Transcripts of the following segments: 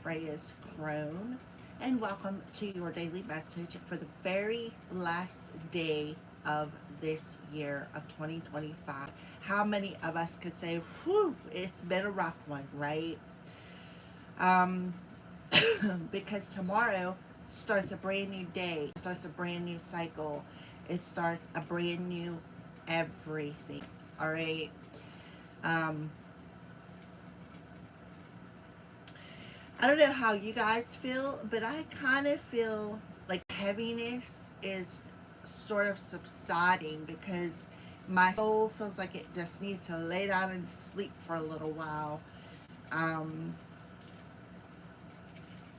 Freya's Crone, and welcome to your daily message for the very last day of this year of 2025. How many of us could say, whew, it's been a rough one, right? Um, because tomorrow starts a brand new day, starts a brand new cycle, it starts a brand new everything, all right? Um, I don't know how you guys feel, but I kind of feel like heaviness is sort of subsiding because my soul feels like it just needs to lay down and sleep for a little while. Um,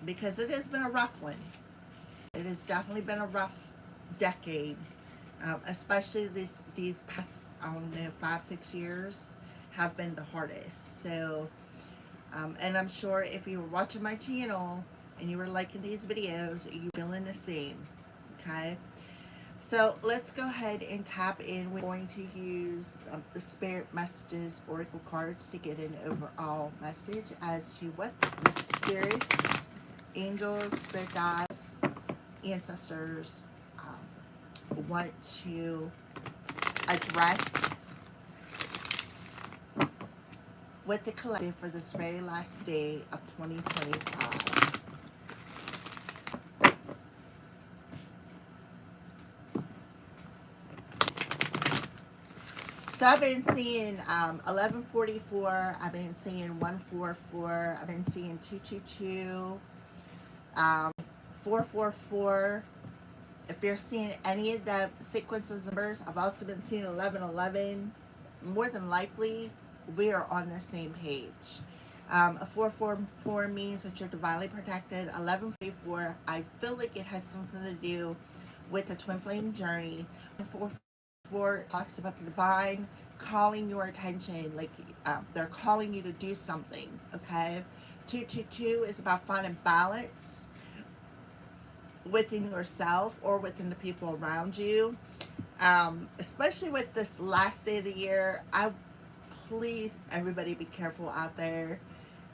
because it has been a rough one. It has definitely been a rough decade, especially these past, I don't know, 5 6 years have been the hardest. So and I'm sure if you were watching my channel and you were liking these videos, you're feeling the same. Okay, so let's go ahead and tap in. We're going to use the spirit messages oracle cards to get an overall message as to what the spirits, angels, spirit guides, ancestors want to address with the collective for this very last day of 2025. So I've been seeing 1144, I've been seeing 144, I've been seeing 222, 444. If you're seeing any of the sequences of numbers, I've also been seeing 1111. More than likely, we are on the same page. A 444 means that you're divinely protected. 1144, I feel like it has something to do with the twin flame journey. 444 talks about the divine calling your attention, like they're calling you to do something, okay? 222 is about finding balance within yourself or within the people around you. Especially with this last day of the year, please, everybody, be careful out there.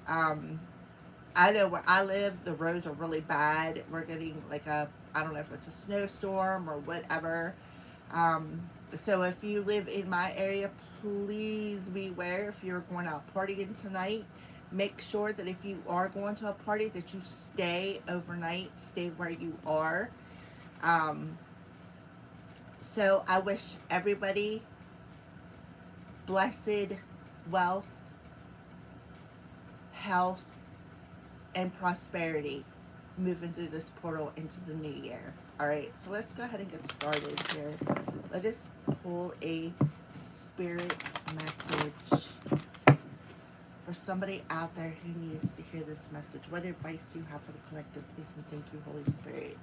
I know where I live, the roads are really bad. We're getting like I don't know if it's a snowstorm or whatever. So if you live in my area, please beware. If you're going out partying tonight, make sure that if you are going to a party that you stay overnight, stay where you are. So I wish everybody blessed wealth, health, and prosperity moving through this portal into the new year. All right, so let's go ahead and get started here. Let us pull a spirit message for somebody out there who needs to hear this message. What advice do you have for the collective, please? And thank you, Holy Spirit.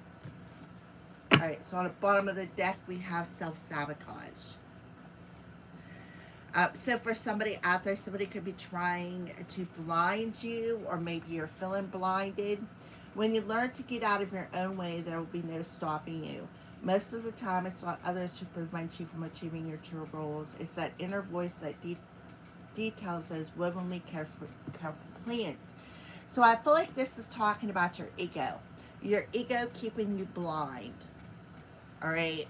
All right, so on the bottom of the deck, we have self-sabotage. So for somebody out there, somebody could be trying to blind you, or maybe you're feeling blinded. When you learn to get out of your own way, there will be no stopping you. Most of the time, it's not others who prevent you from achieving your true goals. It's that inner voice that details those wovenly careful plans. So I feel like this is talking about your ego. Your ego keeping you blind. All right?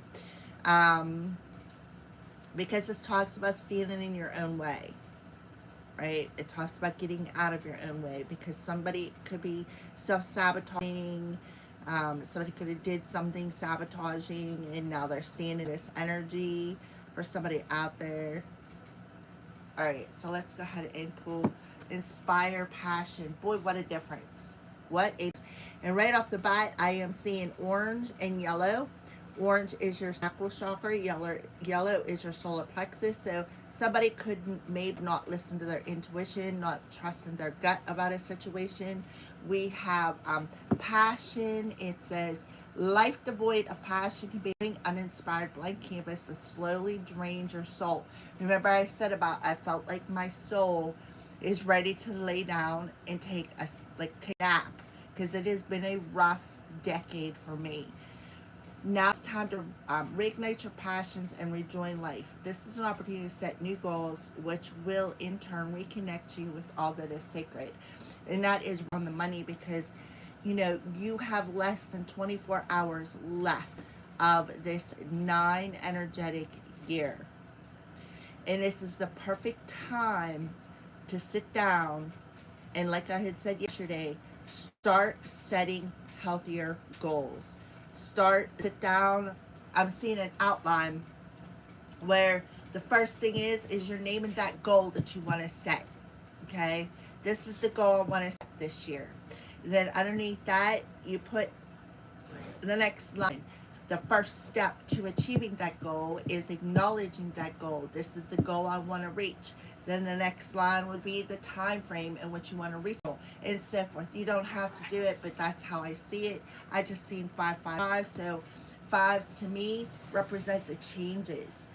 Because this talks about standing in your own way, right? It talks about getting out of your own way because somebody could be self-sabotaging. Somebody could have did something sabotaging and now they're seeing this energy for somebody out there. All right, so let's go ahead and pull inspire passion. Boy, what a difference. What is, and right off the bat, I am seeing orange and yellow. Orange is your sacral chakra, yellow is your solar plexus. So somebody could maybe not listen to their intuition, not trust in their gut about a situation. We have passion. It says, life devoid of passion can be an uninspired blank canvas that slowly drains your soul. Remember I said about I felt like my soul is ready to lay down and take a nap because it has been a rough decade for me. Now it's time to reignite your passions and rejoin life. This is an opportunity to set new goals, which will in turn reconnect you with all that is sacred. And that is on the money because, you know, you have less than 24 hours left of this 9 energetic year. And this is the perfect time to sit down and, like I had said yesterday, start setting healthier goals. Sit down. I'm seeing an outline where the first thing is you're naming that goal that you want to set. Okay, this is the goal I want to set this year. Then underneath that, you put the next line. The first step to achieving that goal is acknowledging that goal. This is the goal I want to reach. Then the next line would be the time frame in which you want to reach it, and so forth. You don't have to do it, but that's how I see it. I just seen 555. So fives to me represent the changes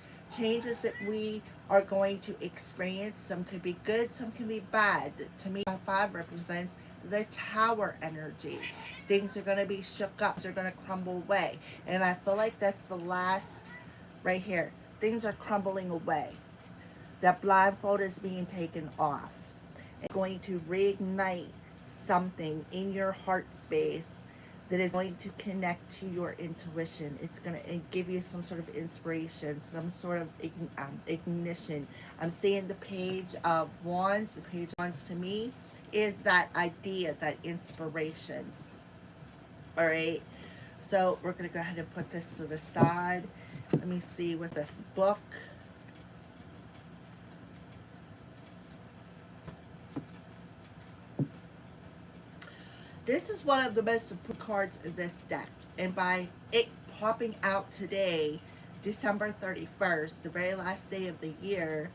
that we are going to experience. Some could be good, some can be bad. To me, 5 represents the tower energy. Things are going to be shook up, they're going to crumble away. And I feel like that's the last right here. Things are crumbling away. That blindfold is being taken off. It's going to reignite something in your heart space that is going to connect to your intuition. It's going to give you some sort of inspiration, some sort of ignition. I'm seeing the Page of Wands. The Page of Wands to me is that idea, that inspiration. All right. So we're going to go ahead and put this to the side. Let me see with this book. This is one of the most important cards in this deck. And by it popping out today, December 31st, the very last day of the year,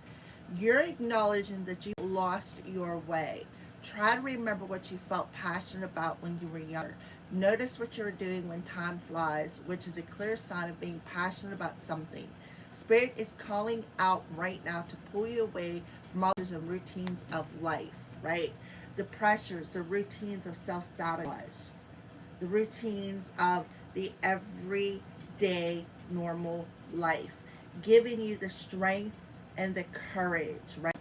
you're acknowledging that you lost your way. Try to remember what you felt passionate about when you were younger. Notice what you're doing when time flies, which is a clear sign of being passionate about something. Spirit is calling out right now to pull you away from all the routines of life, right? The pressures, the routines of self-sabotage, the routines of the everyday normal life, giving you the strength and the courage, right,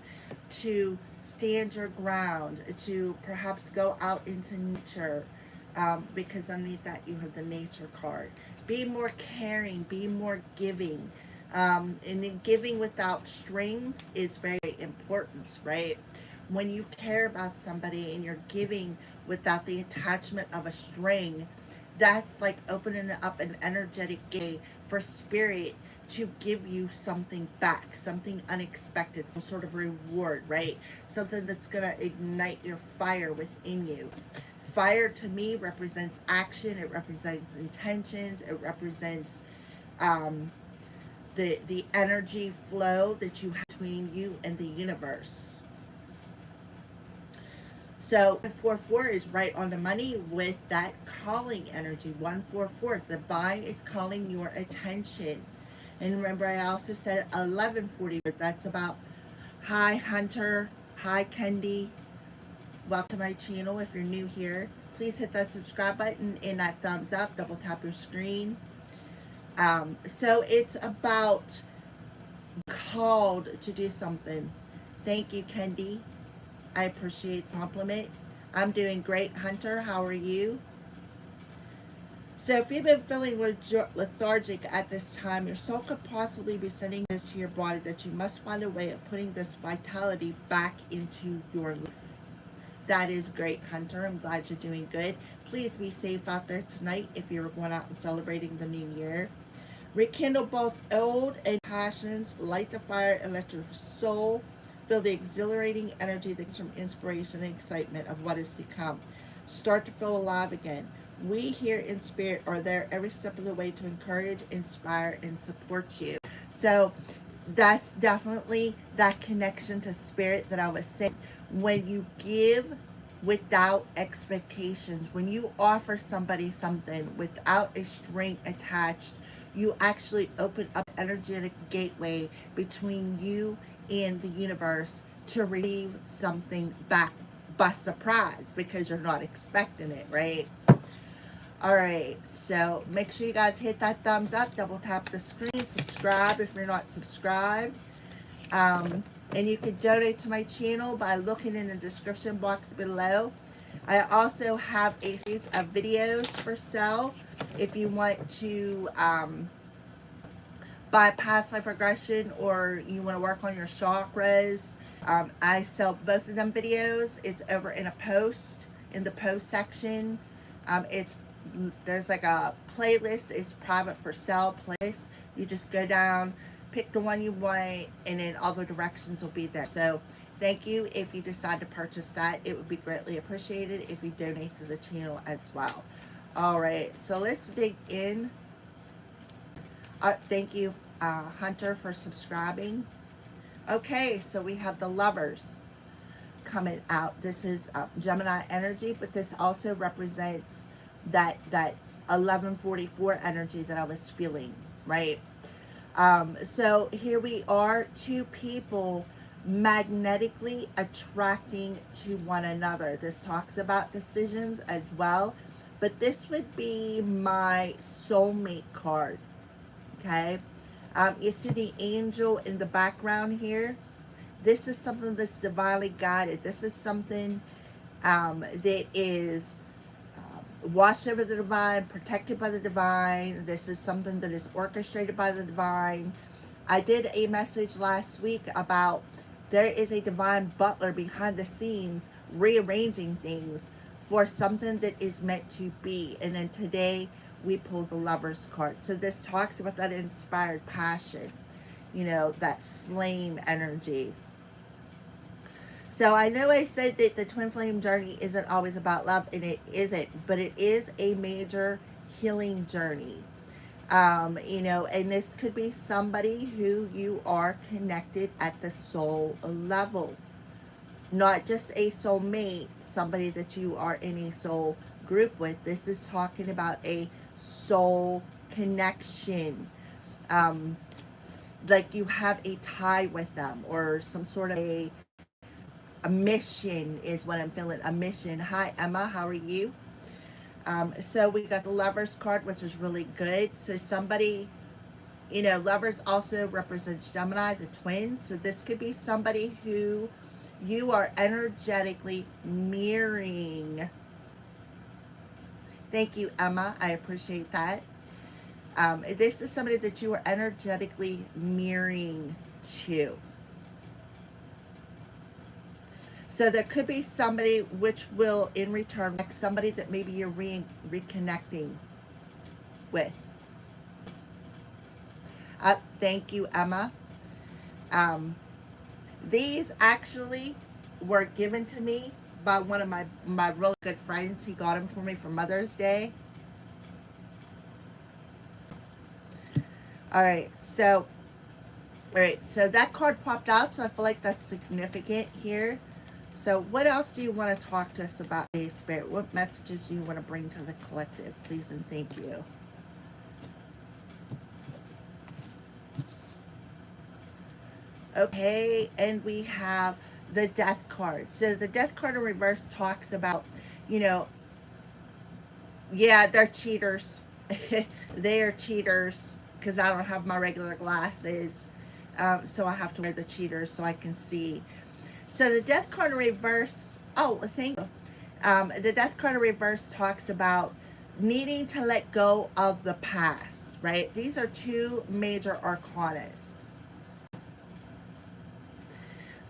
to stand your ground, to perhaps go out into nature, because underneath that you have the nature card. Be more caring, be more giving, and then giving without strings is very important, right? When you care about somebody and you're giving without the attachment of a string, that's like opening up an energetic gate for spirit to give you something back, something unexpected, some sort of reward, right? Something that's going to ignite your fire within you. Fire to me represents action. It represents intentions. It represents the energy flow that you have between you and the universe. So 144 is right on the money with that calling energy. 144, the divine is calling your attention. And remember, I also said 1140, but that's about, hi Hunter, hi Kendi, welcome to my channel. If you're new here, please hit that subscribe button and that thumbs up, double tap your screen. So it's about called to do something. Thank you, Kendi. I appreciate the compliment. I'm doing great, Hunter. How are you? So if you've been feeling lethargic at this time, your soul could possibly be sending this to your body that you must find a way of putting this vitality back into your life. That is great, Hunter. I'm glad you're doing good. Please be safe out there tonight if you're going out and celebrating the new year. Rekindle both old and passions. Light the fire and let your soul feel the exhilarating energy that's from inspiration and excitement of what is to come. Start to feel alive again. We here in Spirit are there every step of the way to encourage, inspire, and support you. So that's definitely that connection to Spirit that I was saying. When you give without expectations, when you offer somebody something without a string attached, you actually open up an energetic gateway between you in the universe to receive something back by surprise because you're not expecting it, right? All right, so make sure you guys hit that thumbs up, double tap the screen, subscribe if you're not subscribed. And you can donate to my channel by looking in the description box below. I also have a series of videos for sale if you want to buy past life regression or you want to work on your chakras. I sell both of them videos. It's over in a post, in the post section. There's like a playlist. It's private for sale place. You just go down, pick the one you want, and then all the directions will be there. So thank you if you decide to purchase that. It would be greatly appreciated if you donate to the channel as well. All right, so let's dig in. Thank you, Hunter, for subscribing. Okay, so we have the Lovers coming out. This is Gemini energy, but this also represents that 1144 energy that I was feeling, right? So here we are, two people magnetically attracting to one another. This talks about decisions as well, but this would be my soulmate card. Okay, you see the angel in the background here. This is something that's divinely guided. This is something that is watched over the divine, protected by the divine. This is something that is orchestrated by the divine. I did a message last week about there is a divine butler behind the scenes rearranging things for something that is meant to be. And then today we pulled the Lovers card. So this talks about that inspired passion, you know, that flame energy. So I know I said that the twin flame journey isn't always about love, and it isn't, but it is a major healing journey. You know, and this could be somebody who you are connected at the soul level. Not just a soulmate, somebody that you are in a soul group with. This is talking about a soul connection. Like you have a tie with them, or some sort of a mission is what I'm feeling. A mission. Hi, Emma. How are you? So we got the Lovers card, which is really good. So somebody, you know, Lovers also represents Gemini, the twins. So this could be somebody who you are energetically mirroring. Thank you, Emma. I appreciate that. This is somebody that you are energetically mirroring to. So there could be somebody which will, in return, like somebody that maybe you're reconnecting with. Thank you, Emma. These actually were given to me by one of my really good friends. He got them for me for Mother's Day. All right, so that card popped out, so I feel like that's significant here. So what else do you want to talk to us about, Holy Spirit? What messages do you want to bring to the collective, please and thank you? Okay, and we have the Death card. So the Death card in reverse talks about, you know, yeah, they're cheaters. They are cheaters because I don't have my regular glasses. So I have to wear the cheaters so I can see. So the Death card in reverse, oh, thank you. The Death card in reverse talks about needing to let go of the past, right? These are two major arcanas.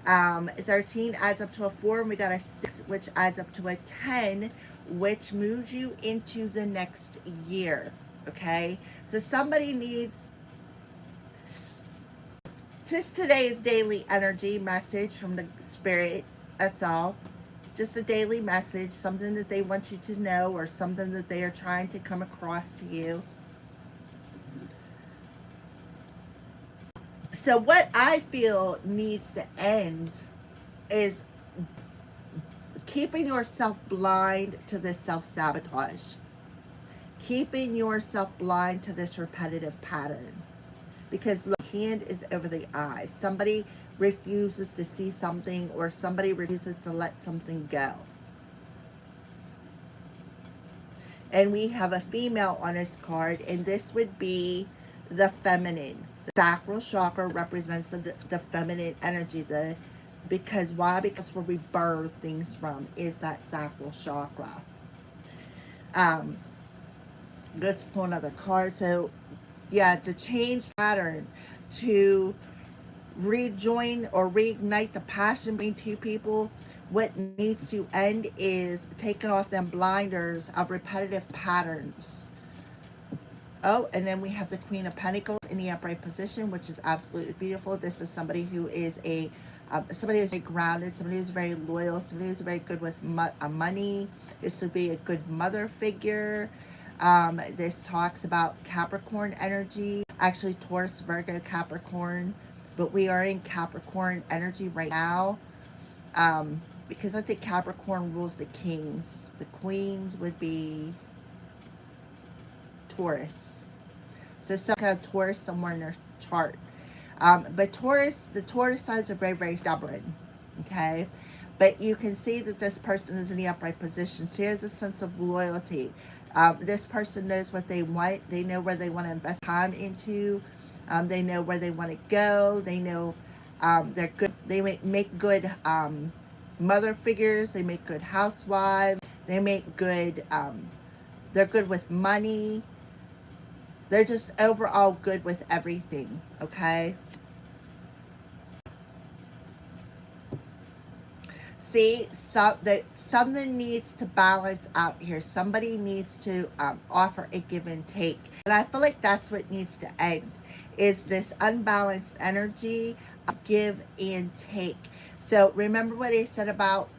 13 adds up to a 4, and we got a 6, which adds up to a 10, which moves you into the next year, okay? So somebody needs... Just today's daily energy message from the Spirit, that's all. Just a daily message, something that they want you to know or something that they are trying to come across to you. So what I feel needs to end is keeping yourself blind to this self-sabotage. Keeping yourself blind to this repetitive pattern. Because the hand is over the eyes. Somebody refuses to see something, or somebody refuses to let something go. And we have a female on this card, and this would be the feminine. The sacral chakra represents the feminine energy, the Because why? Because where we birth things from is that sacral chakra. Um, let's pull another card. So, yeah, to change pattern, to rejoin or reignite the passion between two people, what needs to end is taking off them blinders of repetitive patterns. Oh, and then we have the Queen of Pentacles in the upright position, which is absolutely beautiful. This is somebody who is somebody who's very grounded, somebody who's very loyal, somebody who's very good with money. This would be a good mother figure. This talks about Capricorn energy, actually Taurus, Virgo, Capricorn, but we are in Capricorn energy right now, because I think Capricorn rules the kings. The queens would be Taurus. So some kind of Taurus somewhere in their chart. But the Taurus signs are very, very stubborn. Okay. But you can see that this person is in the upright position. She has a sense of loyalty. This person knows what they want. They know where they want to invest time into. They know where they want to go. They know they're good. They make good mother figures. They make good housewives. They make good, they're good with money. They're just overall good with everything, okay? See, something needs to balance out here. Somebody needs to offer a give and take. And I feel like that's what needs to end, is this unbalanced energy of give and take. So remember what I said about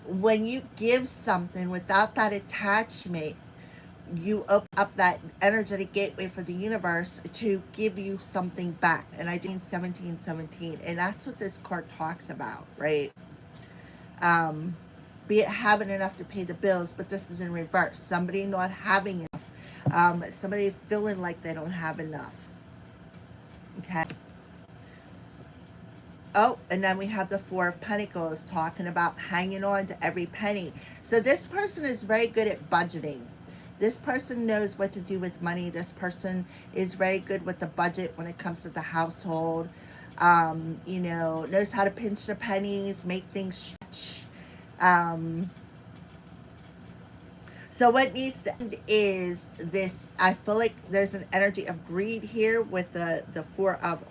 when you give something without that attachment, you open up that energetic gateway for the universe to give you something back. And I did 1717, and that's what this card talks about, right? Be it having enough to pay the bills, but this is in reverse. Somebody not having enough. Somebody feeling like they don't have enough. Okay. Oh, and then we have the Four of Pentacles talking about hanging on to every penny. So this person is very good at budgeting. This person knows what to do with money. This person is very good with the budget when it comes to the household. You know, knows how to pinch the pennies, make things stretch. So what needs to end is this. I feel like there's an energy of greed here with the Four of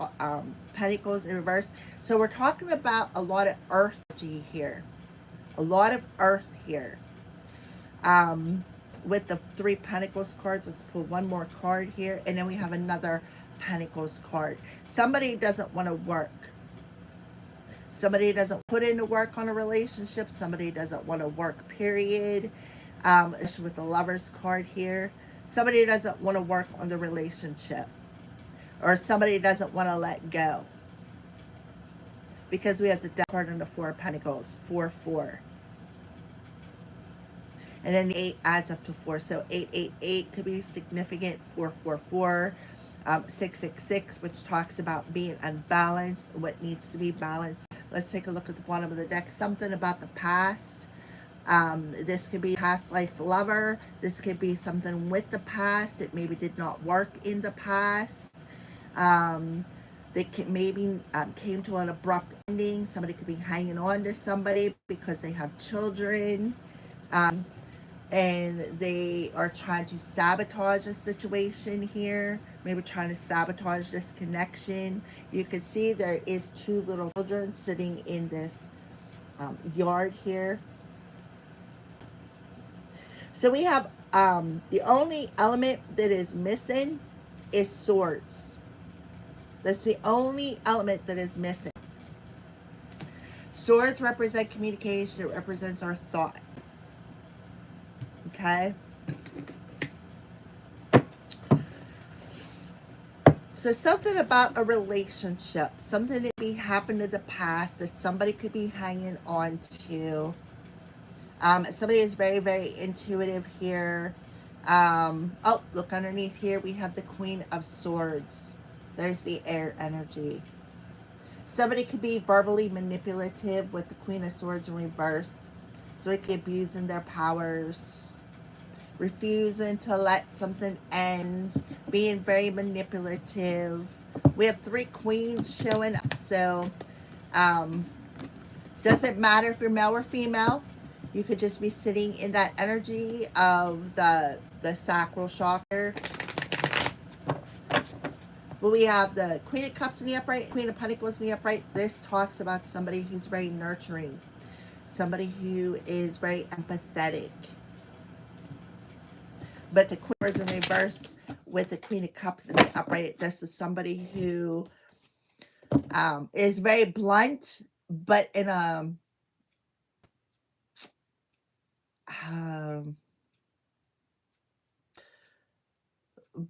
Pentacles in reverse. So we're talking about a lot of earth energy here. A lot of earth here. With the Three Pentacles cards, let's pull one more card here, and then we have another Pentacles card. Somebody doesn't want to work. Somebody doesn't put in the work on a relationship. Somebody doesn't want to work, period. With the Lovers card here, somebody doesn't want to work on the relationship, or somebody doesn't want to let go, because we have the Death card and the Four of Pentacles, 4-4. And then the 8 adds up to 4. So 888 could be significant. 444, 666, which talks about being unbalanced, what needs to be balanced. Let's take a look at the bottom of the deck. Something about the past. This could be past life lover. This could be something with the past. It maybe did not work in the past. They maybe came to an abrupt ending. Somebody could be hanging on to somebody because they have children. And they are trying to sabotage a situation here, maybe trying to sabotage this connection. You can see there is 2 little children sitting in this yard here. So we have the only element that is missing is swords. That's the only element that is missing. Swords represent communication. It represents our thoughts. Okay. So something about a relationship, something that may happen in the past that somebody could be hanging on to. Somebody is very, very intuitive here. Oh, look underneath here. We have the Queen of Swords. There's the air energy. Somebody could be verbally manipulative with the Queen of Swords in reverse. So it could be abusing their powers, refusing to let something end, being very manipulative. We have 3 queens showing up. So Um, doesn't matter if you're male or female. You could just be sitting in that energy of the sacral chakra. But we have the Queen of Cups in the upright, Queen of Pentacles in the upright. This talks about somebody who's very nurturing, somebody who is very empathetic. But the Queen is in reverse with the Queen of Cups in the upright. This is somebody who is very blunt, but in a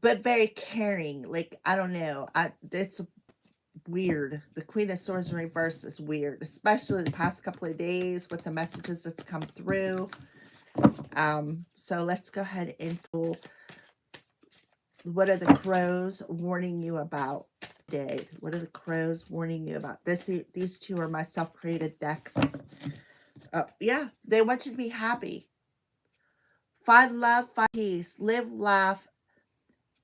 but very caring. Like, I don't know. It's weird. The Queen of Swords in reverse is weird, especially the past couple of days with the messages that's come through. So let's go ahead and pull. What are the crows warning you about today? What are the crows warning you about? These two are my self-created decks. Yeah, they want you to be happy. Find love, find peace, live, laugh,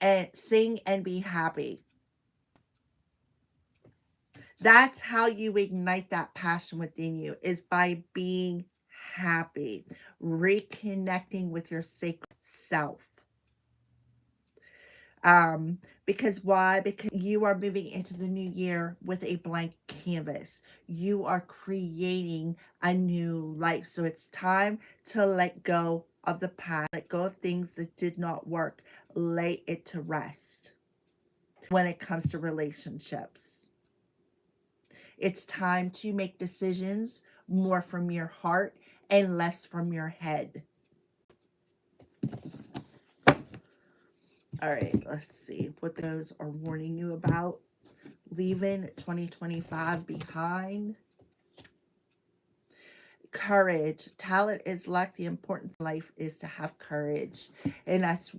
and sing and be happy. That's how you ignite that passion within you, is by being happy, reconnecting with your sacred self. Because why? Because you are moving into the new year with a blank canvas. You are creating a new life. So it's time to let go of the past, let go of things that did not work, lay it to rest when it comes to relationships. It's time to make decisions more from your heart and less from your head. All right, let's see what those are warning you about. Leaving 2025 behind. Courage. Talent is luck. The important life is to have courage. And that's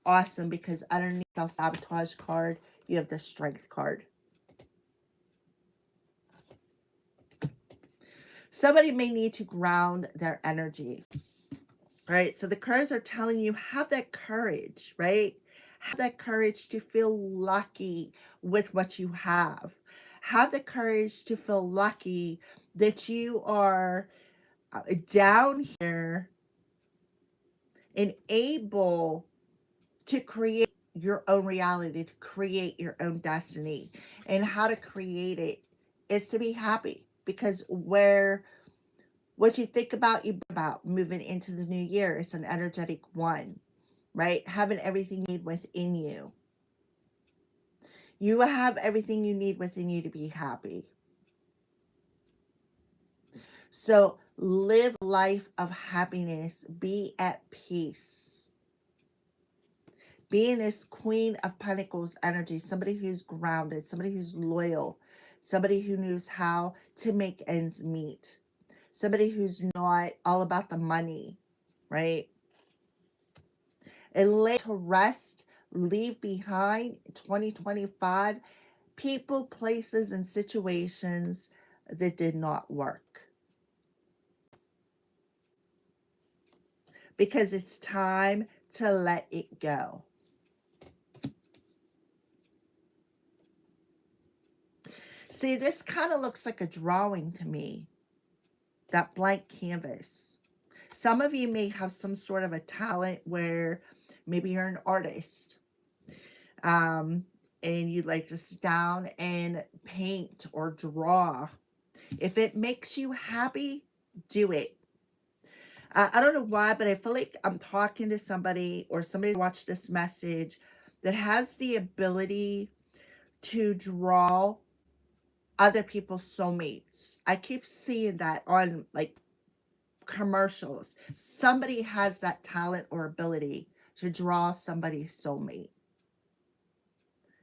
awesome, because underneath self-sabotage card, you have the strength card. Somebody may need to ground their energy. Right? So the cards are telling you, have that courage, right? Have that courage to feel lucky with what you have. Have the courage to feel lucky that you are down here and able to create your own reality, to create your own destiny. And how to create it is to be happy, because what you think about, you about moving into the new year. It's an energetic one, right? Having everything you need within you. You have everything you need within you to be happy. So live a life of happiness. Be at peace. Be in this Queen of Pentacles energy. Somebody who's grounded. Somebody who's loyal. Somebody who knows how to make ends meet. Somebody who's not all about the money, right? And lay to rest, leave behind 2025 people, places, and situations that did not work. Because it's time to let it go. See, this kind of looks like a drawing to me. That blank canvas. Some of you may have some sort of a talent where maybe you're an artist. And you'd like to sit down and paint or draw. If it makes you happy, do it. I don't know why, but I feel like I'm talking to somebody, or somebody watched this message, that has the ability to draw other people's soulmates. I keep seeing that on like commercials. Somebody has that talent or ability to draw somebody's soulmate.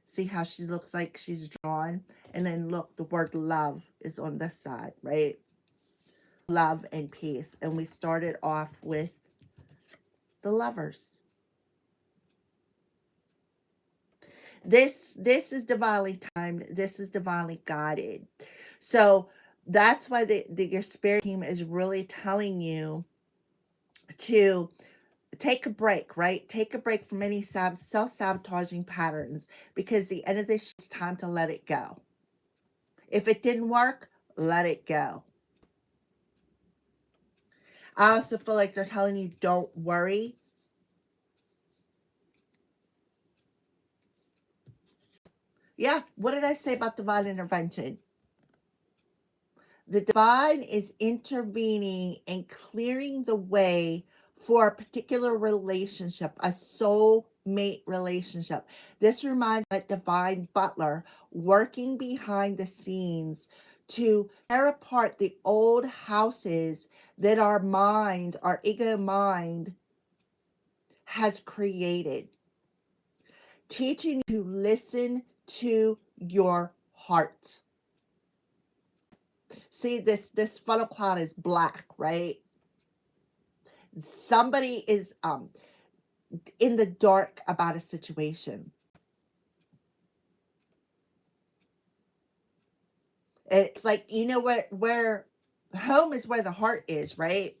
See how she looks like she's drawn? And then look, the word love is on this side, right? Love and peace. And we started off with the lovers. This is divinely timed. This is divinely guided. So that's why your spirit team is really telling you to take a break, right? Take a break from any self-sabotaging patterns, because the end of this is time to let it go. If it didn't work, let it go. I also feel like they're telling you don't worry. Yeah, what did I say about divine intervention? The divine is intervening and clearing the way for a particular relationship, a soulmate relationship. This reminds me of that divine butler working behind the scenes to tear apart the old houses that our mind, our ego mind, has created, teaching you to listen to your heart. See, this funnel cloud is black, right? Somebody is in the dark about a situation. It's like, you know what, where home is where the heart is, right?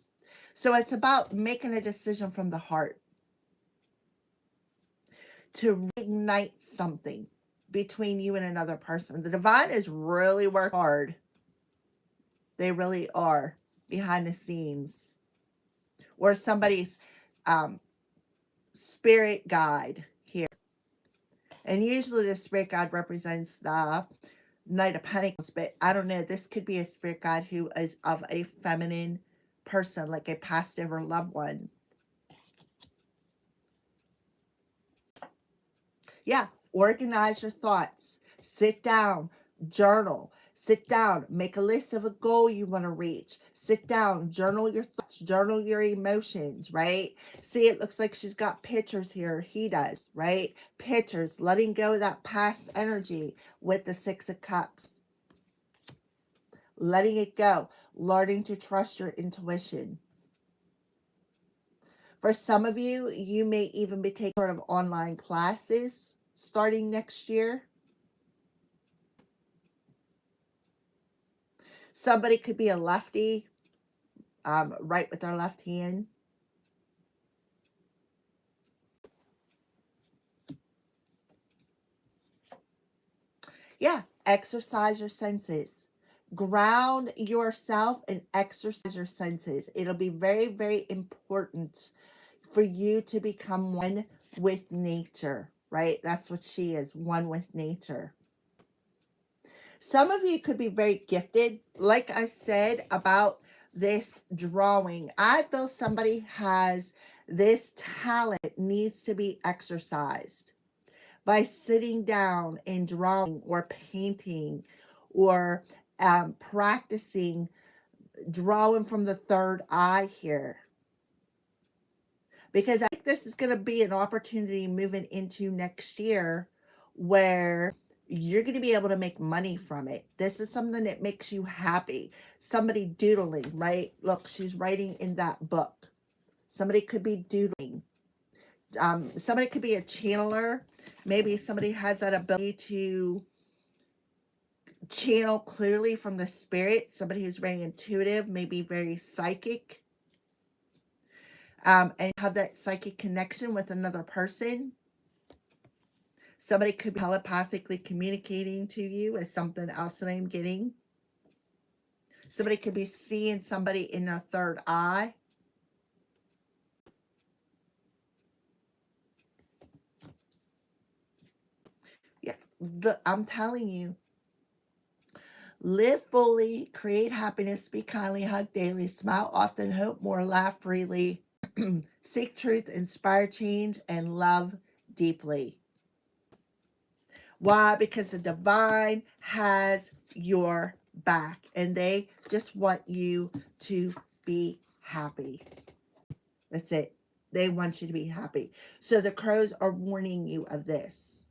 So it's about making a decision from the heart to reignite something between you and another person. The divine is really work hard. They really are behind the scenes. Or somebody's um, spirit guide here. And usually the spirit guide represents the Knight of Pentacles, but I don't know. This could be a spirit guide who is of a feminine person, like a past over loved one. Yeah, organize your thoughts. Sit down, journal. Sit down, make a list of a goal you want to reach. Sit down, journal your thoughts, journal your emotions, right? See, it looks like she's got pictures here. He does, right? Pictures, letting go of that past energy with the Six of Cups. Letting it go, learning to trust your intuition. For some of you, you may even be taking sort of online classes starting next year. Somebody could be a lefty, write with their left hand. Yeah, exercise your senses. Ground yourself and exercise your senses. It'll be very, very important for you to become one with nature, right? That's what she is, one with nature. Some of you could be very gifted. Like I said about this drawing, I feel somebody has this talent needs to be exercised by sitting down and drawing or painting or practicing drawing from the third eye here. Because I think this is going to be an opportunity moving into next year where you're going to be able to make money from it. This is something that makes you happy. Somebody doodling, right? Look, she's writing in that book. Somebody could be doodling. Somebody could be a channeler. Maybe somebody has that ability to channel clearly from the spirit. Somebody who's very intuitive, maybe very psychic. And have that psychic connection with another person. Somebody could be telepathically communicating to you is something else that I'm getting. Somebody could be seeing somebody in their third eye. Yeah, I'm telling you. Live fully, create happiness, speak kindly, hug daily, smile often, hope more, laugh freely, seek truth, inspire change, and love deeply. Why? Because the divine has your back and they just want you to be happy. That's it. They want you to be happy. So the crows are warning you of this.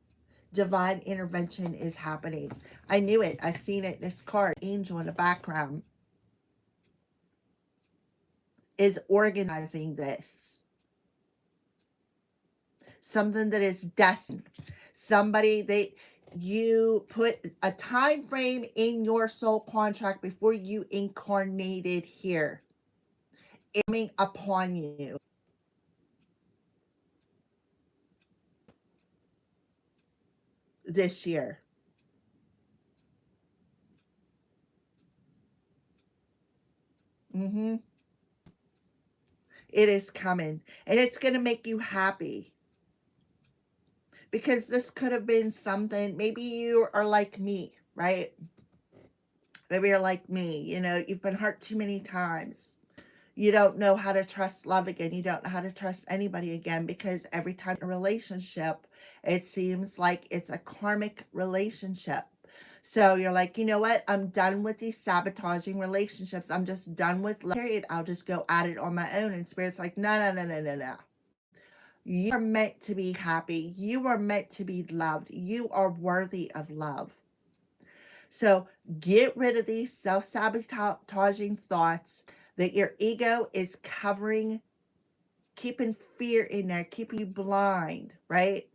Divine intervention is happening. I knew it. I seen it. This card, angel in the background, is organizing this. Something that is destined. Somebody that you put a time frame in your soul contract before you incarnated here, coming upon you. This year. Mm-hmm. It is coming. And it's going to make you happy. Because this could have been something, maybe you are like me, right? Maybe you're like me, you know, you've been hurt too many times. You don't know how to trust love again. You don't know how to trust anybody again, because every time a relationship, it seems like it's a karmic relationship. So you're like, you know what? I'm done with these sabotaging relationships. I'm just done with love, period. I'll just go at it on my own. And Spirit's like, no, no, no, no, no, no. You are meant to be happy. You are meant to be loved. You are worthy of love. So get rid of these self-sabotaging thoughts that your ego is covering, keeping fear in there, keeping you blind, right?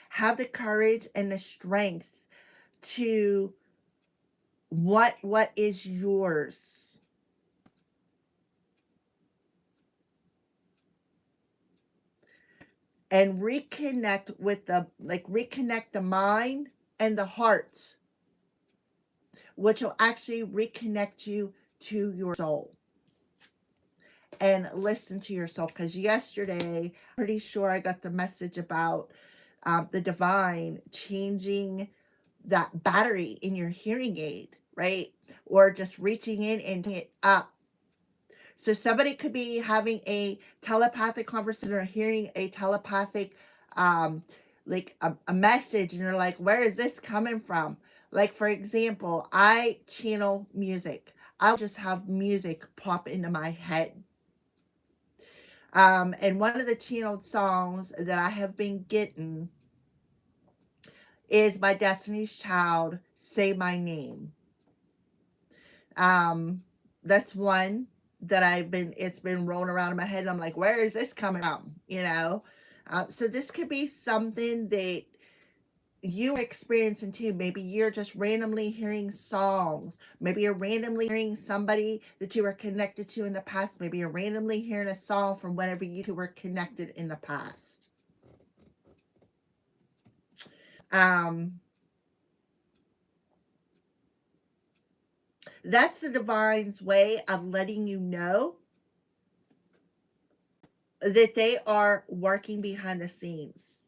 Have the courage and the strength to what is yours. And reconnect with reconnect the mind and the heart, which will actually reconnect you to your soul. And listen to yourself, because yesterday, pretty sure I got the message about the divine changing that battery in your hearing aid, right? Or just reaching in and turning it up. So somebody could be having a telepathic conversation or hearing a telepathic, like a message, and you're like, where is this coming from? Like, for example, I channel music. I'll just have music pop into my head. And one of the channeled songs that I have been getting is by Destiny's Child, Say My Name. That's one that it's been rolling around in my head. And I'm like, where is this coming from? You know? So this could be something that you are experiencing too. Maybe you're just randomly hearing songs. Maybe you're randomly hearing somebody that you were connected to in the past. Maybe you're randomly hearing a song from whenever you two were connected in the past. That's the divine's way of letting you know that they are working behind the scenes.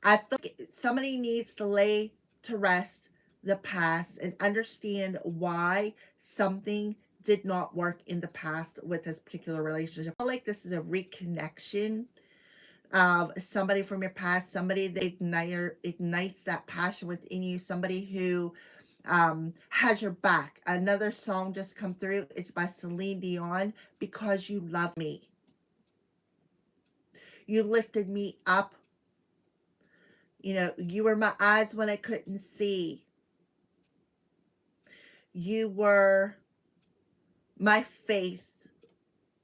I feel like somebody needs to lay to rest the past and understand why something did not work in the past with this particular relationship. I feel like this is a reconnection of somebody from your past, somebody that ignites that passion within you, somebody who has your back. Another song just come through. It's by Celine Dion, Because You Love Me. You lifted me up. You know, you were my eyes when I couldn't see. You were my faith.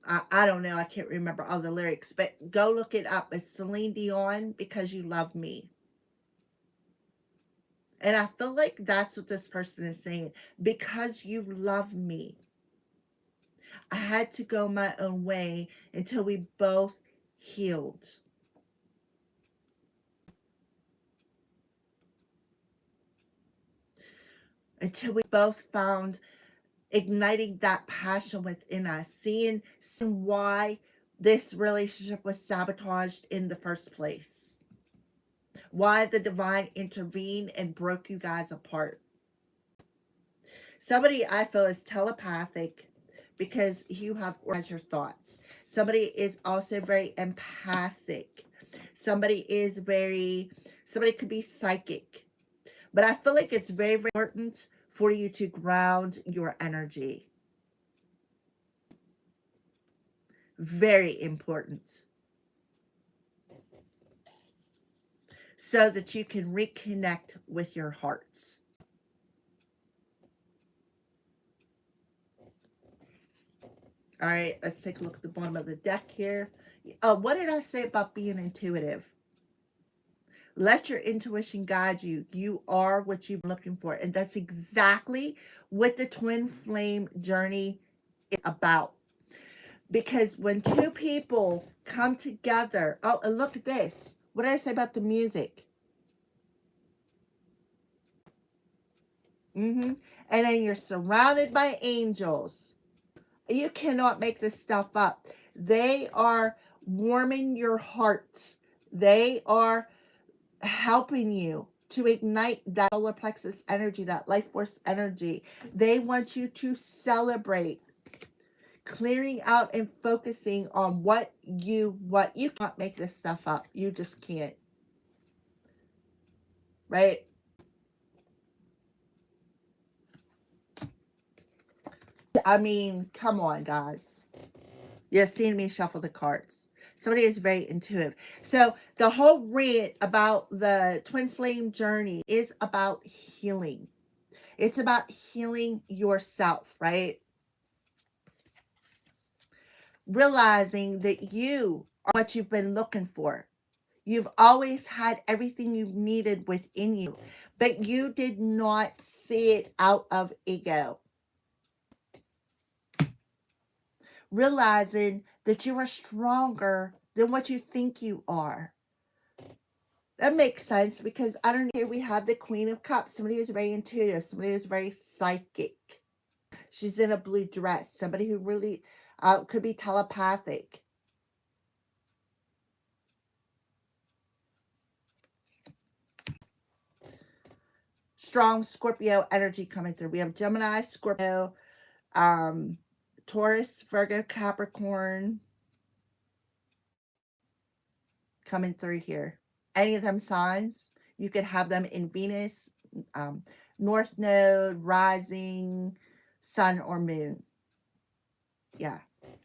I don't know. I can't remember all the lyrics, but go look it up. It's Celine Dion, Because You Love Me. And I feel like that's what this person is saying. Because you love me. I had to go my own way until we both healed. Until we both found igniting that passion within us, seeing why this relationship was sabotaged in the first place, why the divine intervened and broke you guys apart. Somebody I feel is telepathic because you have organized your thoughts. Somebody is also very empathic. Somebody could be psychic. But I feel like it's very, very important for you to ground your energy. Very important. So that you can reconnect with your hearts. All right, let's take a look at the bottom of the deck here. What did I say about being intuitive? Let your intuition guide you. You are what you've been looking for. And that's exactly what the twin flame journey is about. Because when two people come together, oh, and look at this. What did I say about the music? And then you're surrounded by angels. You cannot make this stuff up. They are warming your heart. They are helping you to ignite that solar plexus energy, that life force energy. They want you to celebrate, clearing out and focusing on what you want. You can't make this stuff up. You just can't. Right? I mean, come on, guys. You've seen me shuffle the cards. Somebody is very intuitive. So the whole rant about the twin flame journey is about healing. It's about healing yourself, right? Realizing that you are what you've been looking for. You've always had everything you needed within you, but you did not see it out of ego. Realizing that you are stronger than what you think you are. That makes sense because I don't know. Here we have the Queen of Cups. Somebody who's very intuitive. Somebody who's very psychic. She's in a blue dress. Somebody who really could be telepathic. Strong Scorpio energy coming through. We have Gemini, Scorpio, Taurus, Virgo, Capricorn coming through here. Any of them signs, you could have them in Venus, North Node, rising, sun, or moon. Yeah,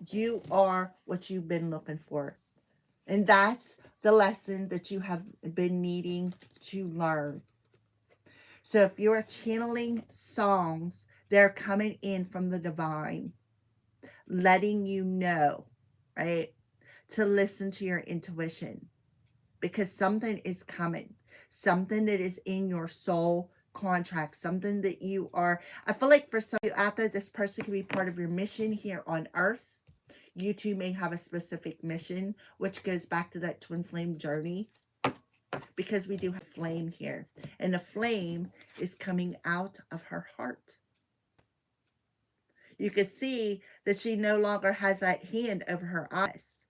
you are what you've been looking for. And that's the lesson that you have been needing to learn. So if you're channeling songs, they're coming in from the divine, letting you know, right, to listen to your intuition, because something is coming, something that is in your soul contract, something that you are, I feel like for some of you out there, this person can be part of your mission here on earth. You too may have a specific mission, which goes back to that twin flame journey, because we do have flame here, and the flame is coming out of her heart. You can see that she no longer has that hand over her eyes.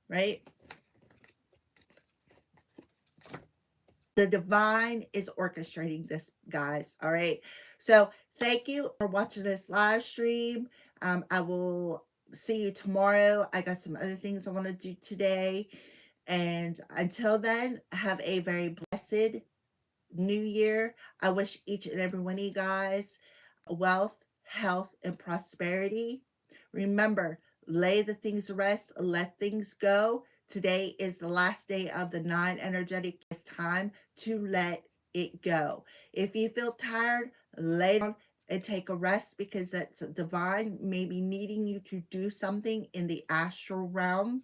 Right? The divine is orchestrating this, guys. All right. So thank you for watching this live stream. I will see you tomorrow. I got some other things I want to do today. And until then, have a very blessed new year. I wish each and every one of you guys wealth, health, and prosperity. Remember, lay the things to rest, let things go. Today is the last day of the 9 energetic. It's time to let it go. If you feel tired, lay down and take a rest, because that's divine maybe needing you to do something in the astral realm.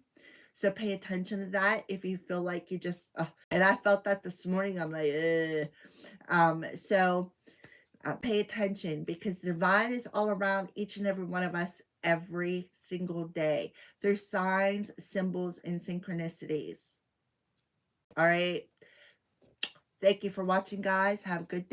So pay attention to that. If you feel like you just, and I felt that this morning, I'm like, pay attention, because divine is all around each and every one of us every single day through signs, symbols, and synchronicities. All right. Thank you for watching, guys. Have a good day.